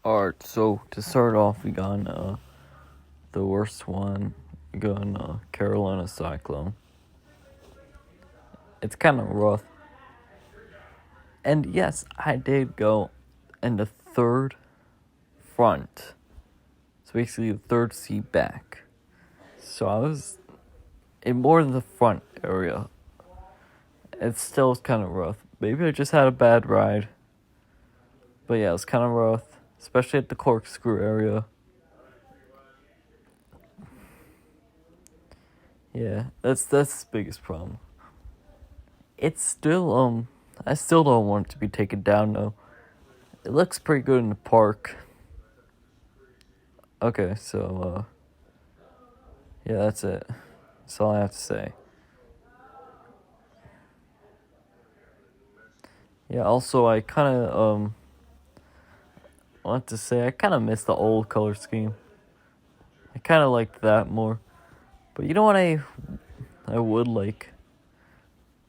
Alright, so to start off, we got the worst one. We got Carolina Cyclone. It's kind of rough. And yes, I did go in the third front. So basically the third seat back. So I was in more than the front area. It still was kind of rough. Maybe I just had a bad ride. But yeah, it was kind of rough. Especially at the corkscrew area. Yeah, that's the biggest problem. It's still, I still don't want it to be taken down, though. It looks pretty good in the park. Okay, so, yeah, that's it. That's all I have to say. Yeah, also, I kind of, want to say I kind of miss the old color scheme. I kind of liked that more. But you know what I would like?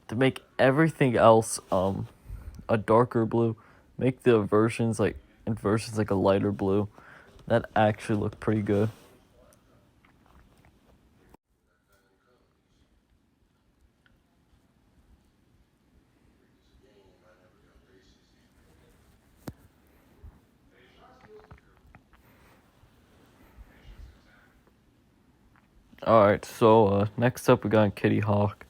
To make everything else, a darker blue. Make the versions like a lighter blue. That actually looked pretty good. Alright, so next up we got Kitty Hawk.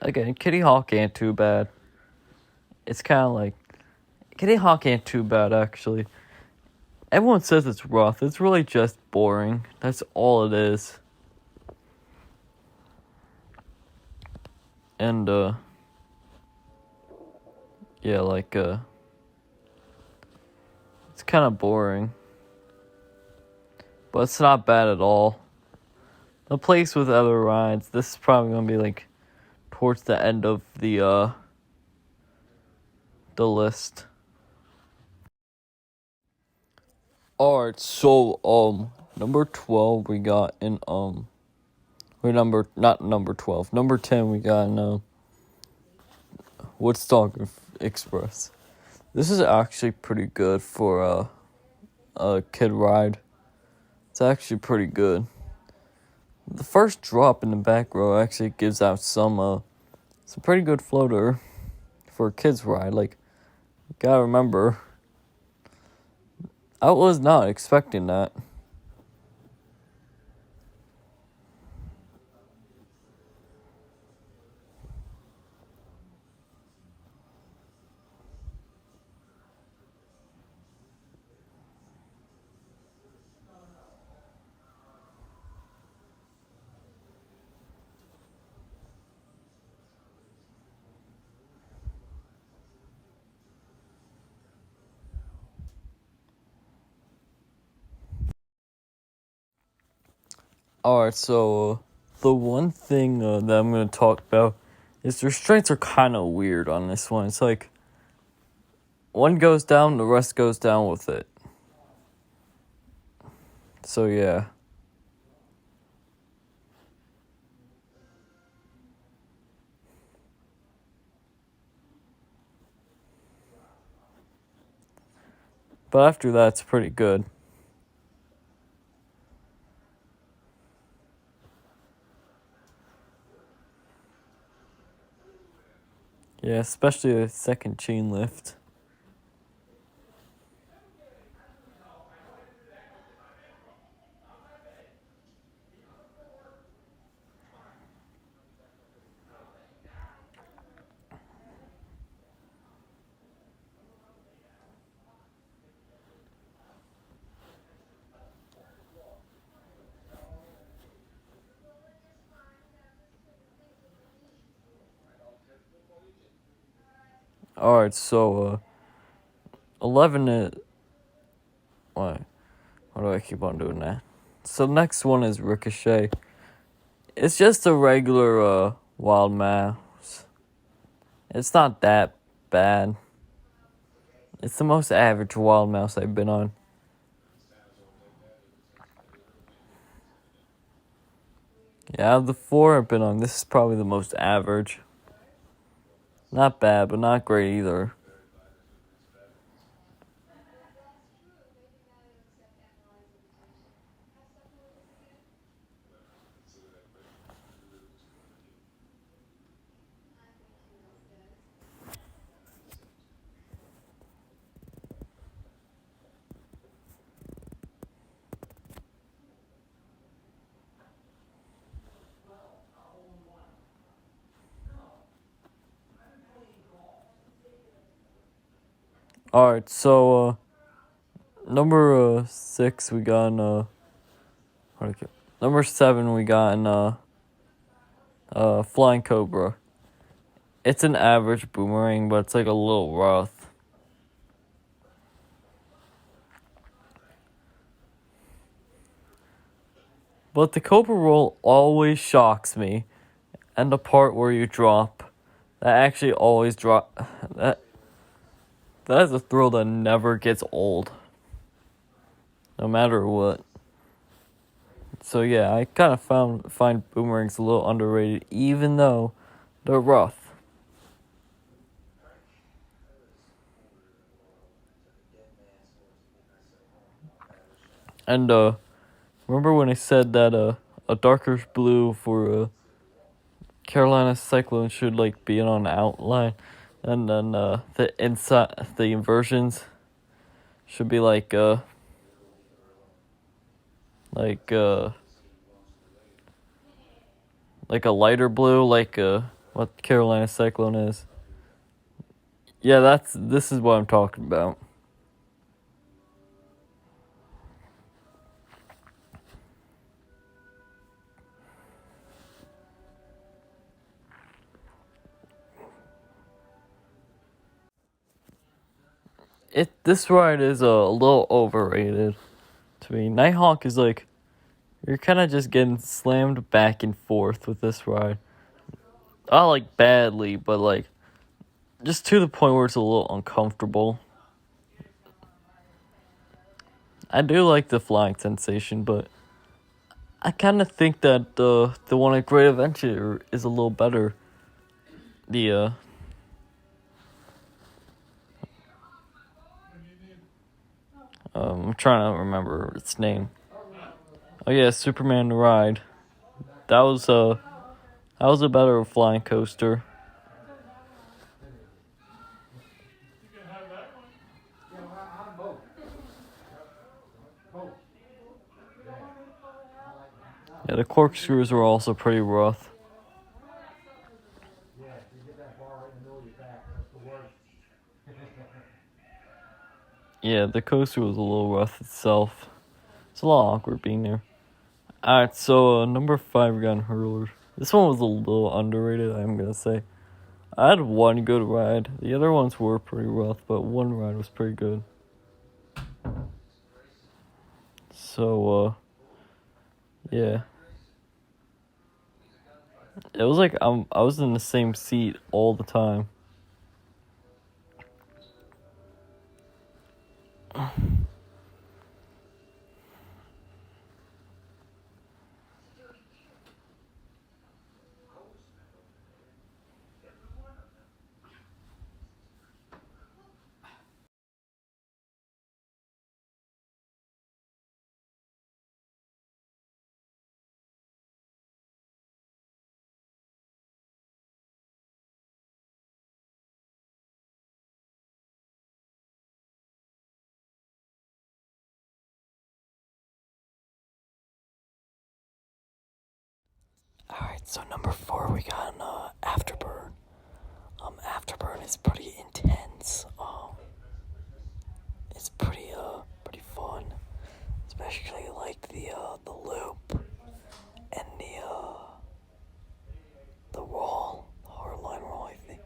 Again, Kitty Hawk ain't too bad. It's kinda like Kitty Hawk ain't too bad actually. Everyone says it's rough. It's really just boring. That's all it is. And yeah, like it's kinda boring. But it's not bad at all. The place with other rides, this is probably gonna be like towards the end of the list. Alright, so number 12 we got in not number 12. Number 10 we got in Woodstock Express. This is actually pretty good for a kid ride. It's actually pretty good. The first drop in the back row actually gives out some pretty good floater for a kid's ride. Like, you gotta remember, I was not expecting that. Alright, so the one thing that I'm going to talk about is the restraints are kind of weird on this one. It's like, one goes down, the rest goes down with it. So, yeah. But after that, it's pretty good. Yeah, especially the second chain lift. Alright, so 11 is... Why do I keep on doing that? So next one is Ricochet. It's just a regular wild mouse. It's not that bad. It's the most average wild mouse I've been on. Yeah, out of the 4 I've been on, this is probably the most average. Not bad, but not great either. Alright, so, number 6 we got in, number 7 we got in, Flying Cobra. It's an average boomerang, but it's like a little rough. But the Cobra roll always shocks me. And the part where you drop, that actually always that is a thrill that never gets old. No matter what. So yeah, I kind of find boomerangs a little underrated, even though they're rough. And remember when I said that a darker blue for Carolina Cyclone should like be on an outline, and then the inversions should be like a lighter blue, like what Carolina Cyclone is. Yeah, this is what I'm talking about. This ride is a little overrated to me. Nighthawk is like, you're kind of just getting slammed back and forth with this ride. Not like badly, but like just to the point where it's a little uncomfortable. I do like the flying sensation, but I kind of think that the one at Great Adventure is a little better. I'm trying to remember its name. Oh yeah, Superman the Ride. That was a better flying coaster. Yeah, the corkscrews were also pretty rough. Yeah, the coaster was a little rough itself. It's a little awkward being there. Alright, so number 5 we got Hurler. This one was a little underrated, I'm gonna say. I had one good ride. The other ones were pretty rough, but one ride was pretty good. So, yeah. It was like I was in the same seat all the time. Alright, so number 4 we got Afterburn. Afterburn is pretty intense. It's pretty fun. Especially like the loop and the roll, the hardline roll, I think.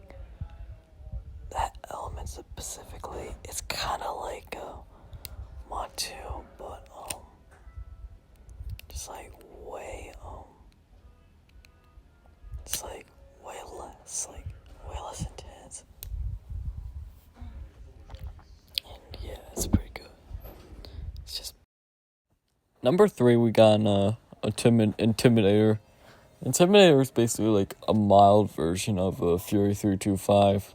That element specifically, it's kinda like Mod 2, but just like way it's like way less intense. And yeah, it's pretty good. It's just number 3 we got Intimidator. Intimidator is basically like a mild version of Fury 325.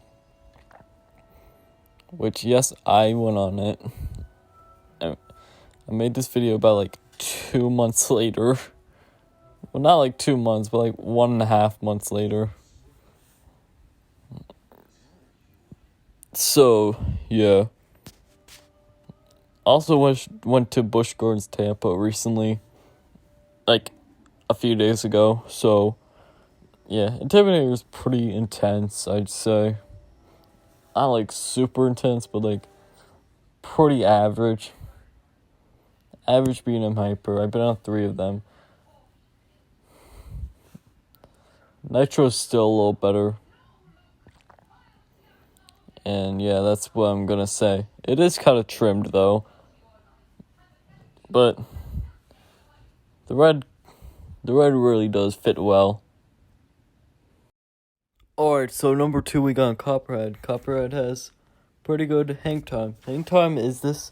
Which, yes, I went on it. I made this video about like 2 months later. Well, not like 2 months, but like 1.5 months later. So, yeah. Also went to Busch Gardens Tampa recently. Like, a few days ago. So, yeah. Intimidator is pretty intense, I'd say. Not like super intense, but like pretty average. Average B&M Hyper. I've been on 3 of them. Nitro's still a little better. And yeah, that's what I'm gonna say. It is kind of trimmed though. But the red really does fit well. Alright, so number 2 we got Copperhead. Copperhead has pretty good hang time. Hang time is this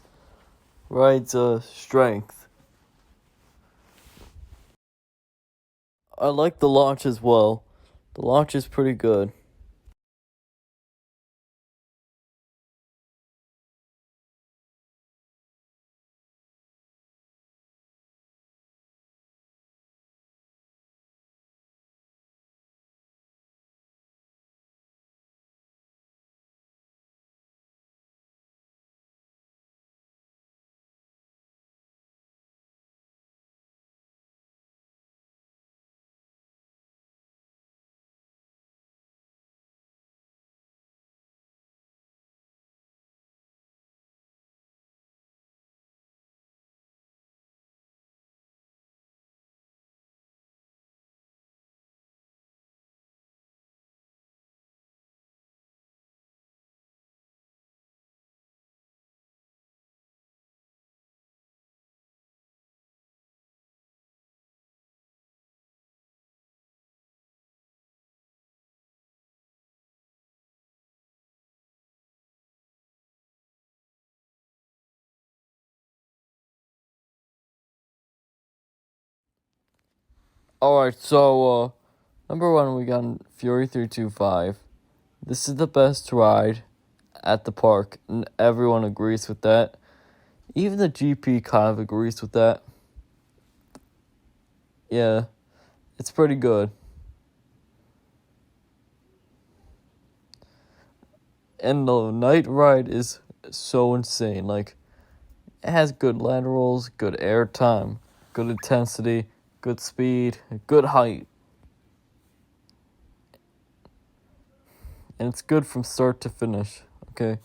ride's strength. I like the launch as well. The launch is pretty good. Alright, so number 1 we got Fury 325. This is the best ride at the park, and everyone agrees with that. Even the GP kind of agrees with that. Yeah, it's pretty good. And the night ride is so insane. Like, it has good laterals, good air time, good intensity, good speed, good height. And it's good from start to finish, okay?